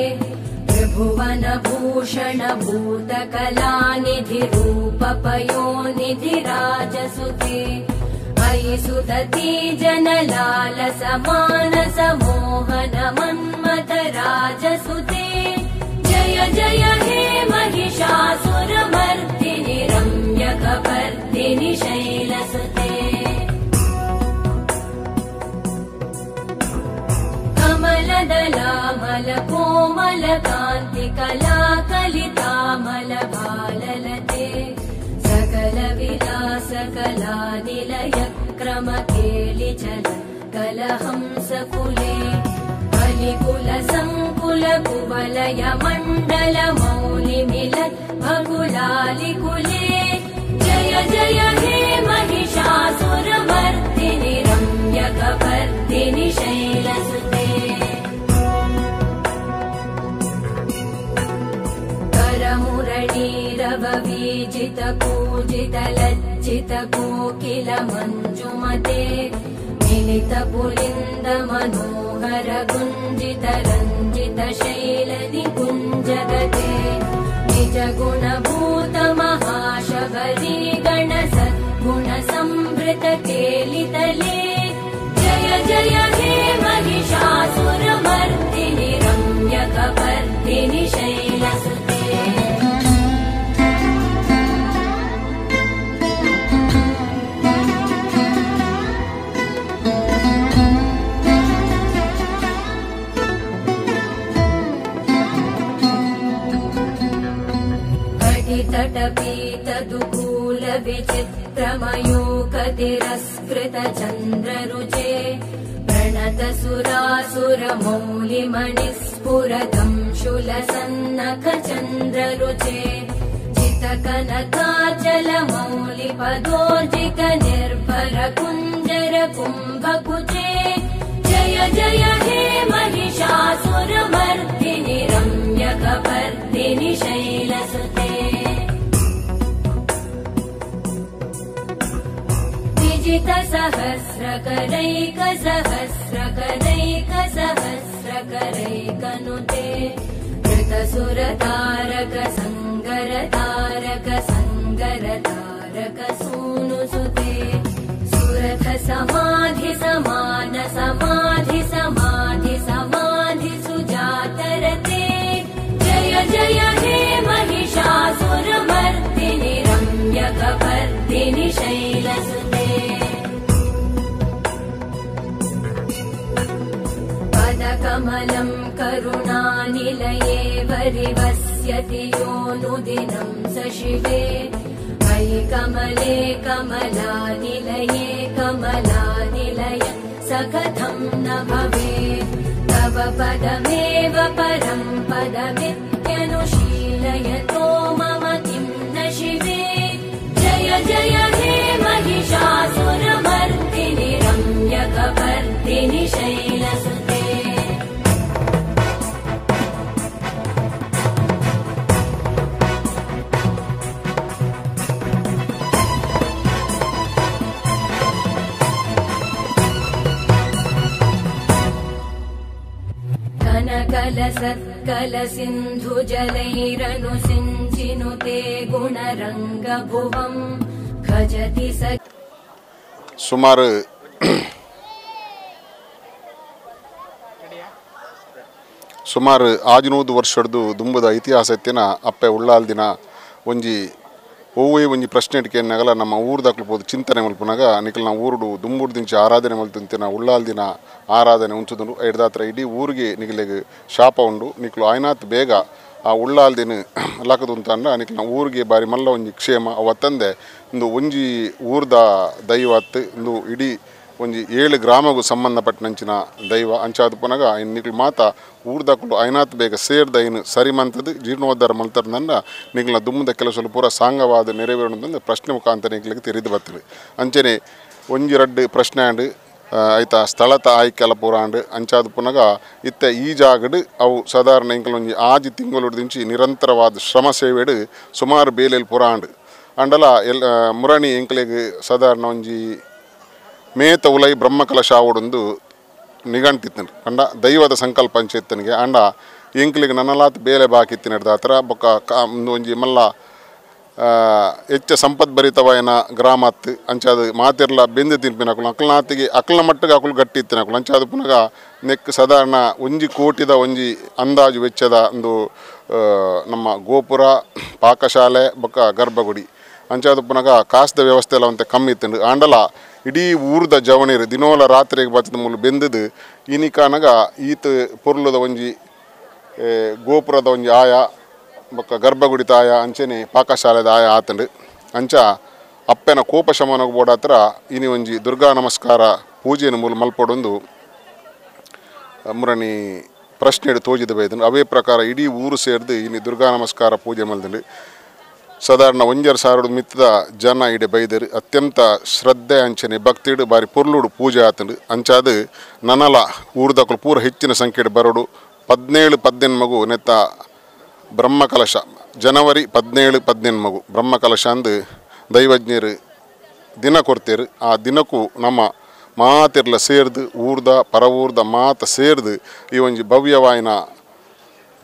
त्रिभुवनभूषण भूतकलानिधि रूपपयोनिधि राजसुते अयि सुदती जनलालस मानस मोहन मन्मथ राजसुते जय जय हे महिषासुरमर्दिनि रम्यकपर्दिनि शैलसुते कमलदलामल कोमल कान्ति कलाकलितामल भाललते सकल विलास कलानिलय क्रम केलिचल कलहंस कुले कलिकुल संकुल कुवलय मण्डल मौलि मिलत् भकुलालिकुले जय जय हे महिषासुरमर्दिनि रम्यकपर्दिनि शैलसुते करमुरलीरववीजित कूजित लज्जित कोकिल मञ्जुमते मिलित पुलिन्द मनोहर गुञ्जित रञ्जित शैल निकुञ्जगते निज गुणभूत महाशबरी गण सद्गुण संवृत केलितले जय जय हे महिषासुरमर्दिनि रम्यकपर्दिनि शैलसुते तटपीत दुकूल विचित्रमयूकतिरस्कृतचन्द्ररुचे प्रणतसुरासुरमौलिमणिस्फुरतं शूलसन्नखचन्द्ररुचे जितकनकाचलमौलिपदोर्जितनिर्भरकुञ्जरकुम्भकुचे जय जय हे महिषासुरमर्दिनि रम्यकपर्दिनि शैलसुते विजितसहस्रकरैकसहस्रकरैकसहस्रकरैकनुते कृतसुरतारक संगरतारक संगरतारक सूनुसुते सुरथ समाधि समान समाधि समाधि समाधि सुजातरते जय जय हे महिषासुरमर्दिनि रम्यकपर्दिनि शैलसुते पदकमलं करुणानिलये वरिवस्यति योऽनुदिनं स शिवे मयि कमले कमलानिलये कमलानिलय स कथं न भवेत् तव पदमेव परं पदमित्यनुशीलयतो मम किं न शिवे जय जय हे महिषासुरमर्दिनि रम्यकपर्दिनि शैलसुते कनकलसत्कलसिन्धुजलैरनुसिञ्चिनुते गुणरङ्गभुवं खजति स ಸುಮಾರು 500 ವರ್ಷದ್ದು ದುಂಬುದ ಇತಿಹಾಸ ಎತ್ತಿನ ಅಪ್ಪೆ ಉಳ್ಳಾಲ್ ದಿನ ಒಂಜಿ ಓವೇ ಒಂಜಿ ಪ್ರಶ್ನೆ ಇಟ್ಕೆನ್ನಾಗಲ ನಮ್ಮ ಊರ್ದಾಕ್ಲು ಪೋದು ಚಿಂತನೆ ಮಲ್ಪನಾಗ ನಿಖಲ್ ನಾವು ಊರುಡು ದುಂಬುಡು ದಿಂಚಿ ಆರಾಧನೆ ಮಲ್ತಂತಿನ ಉಳ್ಳಾಲ್ ದಿನ ಆರಾಧನೆ ಉಂಚುದುಂಡು ಐಡ್ದಾತ್ರ ಇಡೀ ಊರಿಗೆ ನಿಖಲಿಗೆ ಶಾಪ ಉಂಡು ನಿಖಲು ಆಯ್ನಾತ್ ಬೇಗ ಆ ಉಳ್ಳಾಲ್ ದಿನ ಲಕದು ಅಂತಂಡ ನಿಖಲ್ ನಾವು ಊರಿಗೆ ಬಾರಿ ಮಲ್ಲ ಒಂಜಿ ಕ್ಷೇಮ ಅವತ್ತಂದೆ ಒಂದು ಒಂಜಿ ಊರ್ದ ದೈವತ್ತು ಒಂದು ಇಡೀ ಒಂಜಿ 7 ಗ್ರಾಮಗೂ ಸಂಬಂಧಪಟ್ಟನಂಚಿನ ದೈವ ಅಂಚಾದ ಪುನಗ ನಿಖಲು ಮಾತ ಊರ್ದಾಕಲು ಐನಾತ್ ಬೇಗ ಸೇರ್ದ ಏನು ಸರಿ ಮಂತದ್ದು ಜೀರ್ಣೋದ್ಧಾರ ಮಲ್ತರ್ನಂದ ನಿಖಲ್ನ ದುಮ್ಮದ ಕೆಲಸಲು ಪೂರ ಸಾಂಗವಾದ ನೆರವೇರಣದಂದು ಪ್ರಶ್ನೆ ಮುಖಾಂತರ ನಿಖಲಿಗೆ ತಿರಿದು ಬರ್ತದೆ ಅಂಚನೆ ಒಂಜಿ 2 ಪ್ರಶ್ನೆ ಆಂಡ್ ಆಯ್ತಾ ಸ್ಥಳತ ಆಯ್ಕೆಲ್ಲ ಪೂರ ಆಂಡ್ ಅಂಚಾದ ಪುನಗ ಇತ್ತೆ ಈ ಜಾಗಡು ಅವು ಸಾಧಾರಣ ಇಂಕಲ್ ಒಂಜಿ 5 ತಿಂಗಳು ದಿಂಚಿ ನಿರಂತರವಾದ ಶ್ರಮ ಸೇವೆಡು ಸುಮಾರು ಬೇಲೆಯಲ್ಲಿ ಪೂರ ಆಂಡ್ ಅಂಡಲ ಮುರಣಿ ಇಂಕಲಿಗೆ ಸಾಧಾರಣ ಒಂಜಿ ಮೇತ ಉಲೈ ಬ್ರಹ್ಮಕಲಶ ಆವಡೊಂದು ನಿಘಂಟಿತ್ತನು ಅಂಡ ದೈವದ ಸಂಕಲ್ಪ ಅಂಚೆತ್ತನಿಗೆ ಅಂಡ ಎಂಕ್ಲಿಗೆ ನನ್ನಲಾತ್ ಬೇಲೆ ಬಾಕಿತ್ತಿನ ದಾತ್ರ ಬೊಕ್ಕ ಒಂಜಿ ಮಲ್ಲ ಹೆಚ್ಚ ಸಂಪದ್ಭರಿತವಾಯನ ಗ್ರಾಮತ್ ಅಂಚಾದ ಮಾತಿರ್ಲ ಬೆಂದು ತಿನ್ಪಿನಕುಲು ಅಕ್ಲನಾತಿಗೆ ಅಕ್ಲ ಮಟ್ಟಿಗೆ ಅಕುಲು ಗಟ್ಟಿ ಇತ್ತಿನಕುಲು ಅಂಚಾದ ಪುನಗ ನೆಕ್ ಸಾಧಾರಣ 1 ಕೋಟಿದ ಒಂಜಿ ಅಂದಾಜು ವೆಚ್ಚದ ಒಂದು ನಮ್ಮ ಗೋಪುರ ಪಾಕಶಾಲೆ ಬೊಕ್ಕ ಗರ್ಭಗುಡಿ ಅಂಚಾದ ಪುನಗ ಕಾಸ್ದ ವ್ಯವಸ್ಥೆ ಎಲ್ಲ ಅಂತ ಕಮ್ಮಿ ಇತ್ತು ಆಂಡಲ ಇಡೀ ಊರ್ದ ಜವಣಿರು ದಿನೋಲ ರಾತ್ರಿಗೆ ಬತ್ತದ ಮೂಲ ಬೆಂದದು ಇನಿಕಾನಗ ಈತ ಪೊರ್ಲುದ ಒಂಜಿ ಗೋಪುರದ ಒಂಜಿ ಆಯ ಬೊಕ್ಕ ಗರ್ಭಗುಡಿತ ಆಯ ಅಂಚೆನೆ ಪಾಕಶಾಲೆದ ಆಯ ಆತಂಡು ಅಂಚ ಅಪ್ಪೆನ ಕೋಪ ಶಮನಗ ಬೋಡಾತ್ರ ಇನಿ ಒಂಜಿ ದುರ್ಗಾ ನಮಸ್ಕಾರ ಪೂಜೆಯನ್ನು ಮೂಲ ಮಲ್ಪಡೊಂದು ಮುರಣಿ ಪ್ರಶ್ನೆ ತೋಜಿದ ಬೈದನು ಅವೇ ಪ್ರಕಾರ ಇಡೀ ಊರು ಸೇರಿದು ಇನಿ ದುರ್ಗಾ ನಮಸ್ಕಾರ ಪೂಜೆ ಮಲ್ದಂಡು ಸಾಧಾರಣ 1,000 ಮಿತ್ತದ ಜನ ಇಡೆ ಬೈದರು ಅತ್ಯಂತ ಶ್ರದ್ಧೆ ಅಂಚನೆ ಭಕ್ತಿಡು ಬಾರಿ ಪೊರ್ಲುಡು ಪೂಜೆ ಆತಂಡು ಅಂಚಾದ ನನಲ ಊರ್ದಕ್ಕಲು ಪೂರ ಹೆಚ್ಚಿನ ಸಂಖ್ಯೆಡು ಬರೋಡು 17-18 ಮಗು ನೆತ್ತ ಬ್ರಹ್ಮಕಲಶ ಜನವರಿ 17-18 ಮಗು ಬ್ರಹ್ಮಕಲಶ ಅಂದು ದೈವಜ್ಞರು ದಿನ ಕೊಡ್ತೇರು ಆ ದಿನಕ್ಕೂ ನಮ್ಮ ಮಾತಿರ್ಲ ಸೇರ್ದು ಊರ್ದ ಪರ ಊರ್ದ ಮಾತ ಸೇರ್ದು ಈ ಒಂಜಿ ಭವ್ಯವಾಯಿನ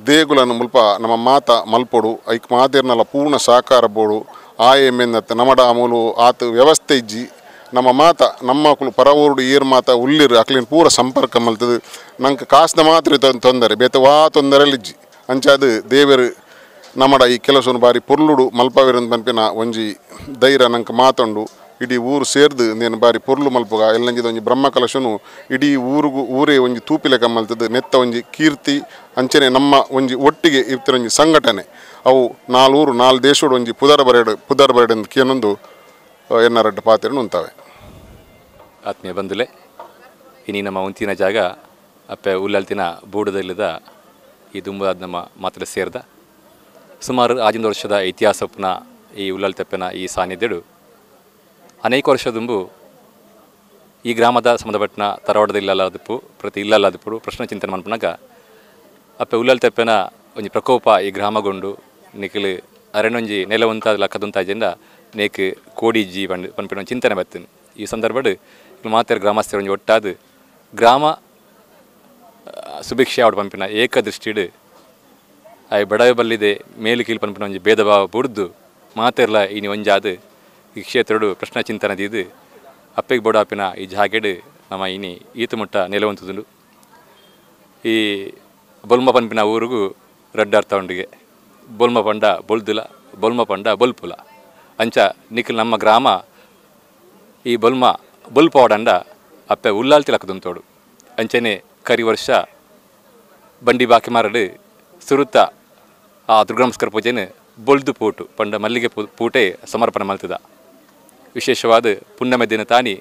ದೇಗುಲನ್ನು ಮುಲ್ಪ ನಮ್ಮ ಮಾತ ಮಲ್ಪೊಡು ಐಕ್ ಮಾತಿರ್ನಲ್ಲ ಪೂರ್ಣ ಸಾಕಾರ ಬೋಡು ಆಯೆ ಮೆಂದತ್ತ ನಮಡ ಮೂಲು ಆತ ವ್ಯವಸ್ಥೆ ಇಜ್ಜಿ ನಮ್ಮ ಮಾತ ನಮ್ಮ ಮಕ್ಕಳು ಪರ ಊರುಡು ಏರು ಮಾತ ಉಳ್ಳಿರು ಅಕ್ಲಿನ ಪೂರ ಸಂಪರ್ಕ ಮಲ್ತದು ನಂಗೆ ಕಾಸ್ದ ಮಾತ್ರ ತೊಂದರೆ ಬೇತವಾ ತೊಂದರೆಲಿಜ್ಜಿ ಅಂಚಾದ ದೇವರು ನಮ್ಮಡ ಈ ಕೆಲಸವನ್ನು ಬಾರಿ ಪೊರ್ಲುಡು ಮಲ್ಪವಿರಂದು ಪಂಪಿನ ಒಂಜಿ ಧೈರ್ಯ ನಂಗೆ ಮಾತಂಡು ಇಡೀ ಊರು ಸೇರ್ದು ನೇನು ಬಾರಿ ಪೊರ್ಲು ಮಲ್ಪಗ ಎಲ್ಲಂಜಿದ ಒಂಜಿ ಬ್ರಹ್ಮಕಲಶನು ಇಡೀ ಊರೇ ಒಂಜಿ ತೂಪಿಲೆಕ ಮಲ್ತದು ನೆತ್ತ ಒಂಜಿ ಕೀರ್ತಿ ಅಂಚನೆ ನಮ್ಮ ಒಂಜಿ ಒಟ್ಟಿಗೆ ಇರ್ತಿರ ಒಂಜಿ ಸಂಘಟನೆ ಅವು 4 ಊರು 4 ದೇಶೋಡು ಒಂಜಿ ಪುದರ್ ಬರೆಡು ಅಂತ ಕೇನೊಂದು ಎನ್ನರಡ್ಡು ಪಾತೆರನ್ನು ಉಂತವೆ. ಆತ್ಮೀಯ ಬಂಧುಲೆ, ಇನಿ ನಮ್ಮ ಉಂತಿನ ಜಾಗ ಅಪ್ಪೆ ಉಲ್ಲಲ್ತಿನ ಬೂಡದಲ್ಲಿದ್ದ ಈ ದುಂಬಾದ ನಮ್ಮ ಮಾತ್ರ ಸೇರಿದ ಸುಮಾರು 500 ವರ್ಷದ ಇತಿಹಾಸಪ್ಪನ ಈ ಉಲ್ಲಲ್ ತೆಪ್ಪನ ಈ ಸಾನ್ನಿಧ್ಯಡು ಅನೇಕ ವರ್ಷ ದುಂಬು ಈ ಗ್ರಾಮದ ಸಂಬಂಧಪಟ್ಟನ ತರವಾಡದ ಇಲ್ಲಲ್ಲದಪ್ಪು ಪ್ರತಿ ಇಲ್ಲಲ್ಲದಪ್ಪು ಪ್ರಶ್ನೆ ಚಿಂತನೆ ಮಾಡ್ಪನಾಗ ಅಪ್ಪೆ ಉಲ್ಲಲ್ ತೆಪ್ಪನ ಒಂಜಿ ಪ್ರಕೋಪ ಈ ಗ್ರಾಮಗೊಂಡು ನಿಖಿಲು ಅರೆನೊಂಜಿ ನೆಲವಂತಾದ ಲಕ್ಕದಂತಾಜೆಂದ ನೇಕ್ ಕೋಡಿಜ್ಜಿ ಪನ್ಪಿನ ಚಿಂತನೆ ಬರ್ತೀನಿ. ಈ ಸಂದರ್ಭಡ್ ಮಾತಾರ ಗ್ರಾಮಸ್ಥರ ಒಂಜಿ ಒಟ್ಟಾದ ಗ್ರಾಮ ಸುಭಿಕ್ಷೆ ಆವಡು ಪಂಪಿನ ಏಕದೃಷ್ಟಿಡ್ ಆಯ್ ಬಡವೆ ಬಲ್ಲಿದೆ ಮೇಲು ಕೀಳು ಪಂಪಿನ ಒಂಜಿ ಭೇದ ಭಾವ ಬುಡ್ದು ಮಾತೆರ್ಲ ಇನಿ ಒಂಜಾದ ಈ ಕ್ಷೇತ್ರಡು ಪ್ರಶ್ನೆ ಚಿಂತನೆ ದೀದು ಅಪ್ಪೆಗೆ ಬೋಡಾಪಿನ ಈ ಜಾಗೆಡ್ ನಮ್ಮ ಇನಿ ಈತು ಮುಟ್ಟ ನೆಲವಂತುದುಂಡು. ಈ ಬೊಲ್ಮ ಪಂಪಿನ ಊರಿಗೂ ರಡ್ಡು ಅರ್ಥ ಉಂಡಿಗೆ ಬೊಲ್ಮ ಪಂಡ ಬೊಲ್ದುಲ ಬೊಲ್ಮ ಪಂಡ ಬೊಲ್ಪುಲ ಅಂಚ ನಿಖಿಲ್ ನಮ್ಮ ಗ್ರಾಮ ಈ ಬೊಲ್ಮ ಬೊಲ್ಪವಾಡಂಡ ಅಪ್ಪೆ ಉಲ್ಲಾಲ್ತಿ ಲಕ್ಕದುಂತೋಡು ಅಂಚನೆ ಕರಿ ವರ್ಷ ಬಂಡಿ ಬಾಕಿ ಮಾರಡು ಸುರುತ್ತ ಆ ದುರ್ಗನಮಸ್ಕಾರ ಪೂಜೆನ ಬೊಲ್ದು ಪೂಟು ಪಂಡ ಮಲ್ಲಿಗೆ ಪೂಟೆ ಸಮರ್ಪಣೆ ಮಲ್ತದ. ವಿಶೇಷವಾದ ಪುಣ್ಯಮ ದಿನ ತಾನಿ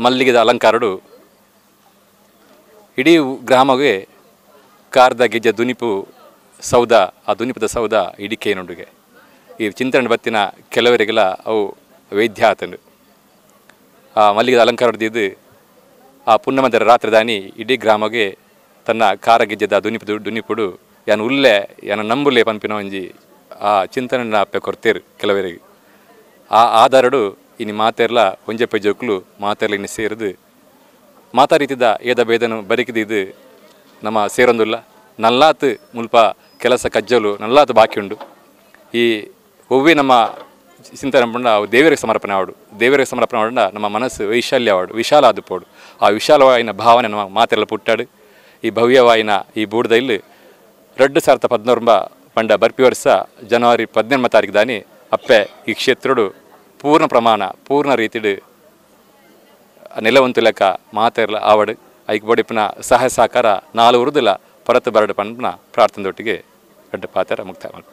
ಮಲ್ಲಿಗೆದ ಅಲಂಕಾರಡು ಇಡೀ ಗ್ರಾಮವೇ ಕಾರ್ದ ಗೆಜ್ಜೆ ದುನಿಪು ಸೌದ ಆ ದುನಿಪದ ಸೌದ ಇಡೀ ಕೇನುಂಡುಗೆ ಈ ಚಿಂತನೆ ಬತ್ತಿನ ಕೆಲವರಿಗೆಲ್ಲ ಅವು ವೈದ್ಯ ಆತಂಡು. ಆ ಮಲ್ಲಿಗೆದ ಅಲಂಕಾರ ಹೊಡೆದಿದ್ದು ಆ ಪುಣ್ಯಮಂದಿರ ರಾತ್ರಿ ದಾನಿ ಇಡೀ ಗ್ರಾಮಗೆ ತನ್ನ ಕಾರ ಗೆಜ್ಜೆದ ದುನಿಪುಡು ಯಾನು ಉಲ್ಲೆ ಯಾನ ನಂಬುಲ್ಲೆ ಪಂಪಿನ ಒಂಜಿ ಆ ಚಿಂತನೆ ಅಪ್ಪೆ ಕೊಡ್ತೇರು ಕೆಲವರಿಗೆ. ಆ ಆಧಾರಡು ಇನ್ನು ಮಾತೆರ್ಲ ಒಂಜೆ ಪೈಜೋಕ್ಲು ಮಾತೆರ್ಲ ಇನ್ನು ಸೇರಿದು ಮಾತಾ ರೀತಿದ ಏದ ಭೇದನು ಬರಿಕಿದ್ದು ನಮ್ಮ ಸೇರೊಂದುಲ್ಲ ನಲ್ಲಾತು ಮುಲ್ಪ ಕೆಲಸ ಕಜ್ಜಲು ನಲ್ಲಾತು ಬಾಕಿ ಉಂಡು. ಈ ಒವ್ವೇ ನಮ್ಮ ಚಿಂತನೆ ಪಂಡ ಅವು ದೇವರಿಗೆ ಸಮರ್ಪಣೆ ಆವಡು. ದೇವರಿಗೆ ಸಮರ್ಪಣೆ ಆವಡ ನಮ್ಮ ಮನಸ್ಸು ವೈಶಾಲ್ಯ ಆವಡು ವಿಶಾಲ ಆದುಪೋಡು. ಆ ವಿಶಾಲವಾಯಿನ ಭಾವನೆ ನಮ್ಮ ಮಾತೆಲ್ಲ ಪುಟ್ಟಾಡು. ಈ ಭವ್ಯವಾಯಿನ ಈ ಬೂಡ್ದ ಇಲ್ಲಿ 2014 ಪಂಡ ಬರ್ಪಿ ವರ್ಷ ಜನವರಿ 18 ತಾರೀಕು ದಾನಿ ಅಪ್ಪೆ ಈ ಕ್ಷೇತ್ರಡು ಪೂರ್ಣ ಪ್ರಮಾಣ ಪೂರ್ಣ ರೀತಿಡು ನೆಲವಂತು ಲೆಕ್ಕ ಮಾತೆಲ್ಲ ಆವಡು ಐಕ್ ಬೋಡಿಪಿನ ಸಹಾಯ ಸಹಕಾರ 4 ಉರುದಿಲ್ಲ ಪರತು ಬರಡು ಪಂಪನ ಪ್ರಾರ್ಥನೆದೊಟ್ಟಿಗೆ 2 ಪಾತ್ರ ಮುಕ್ತಾಯ ಮಾಡಿ.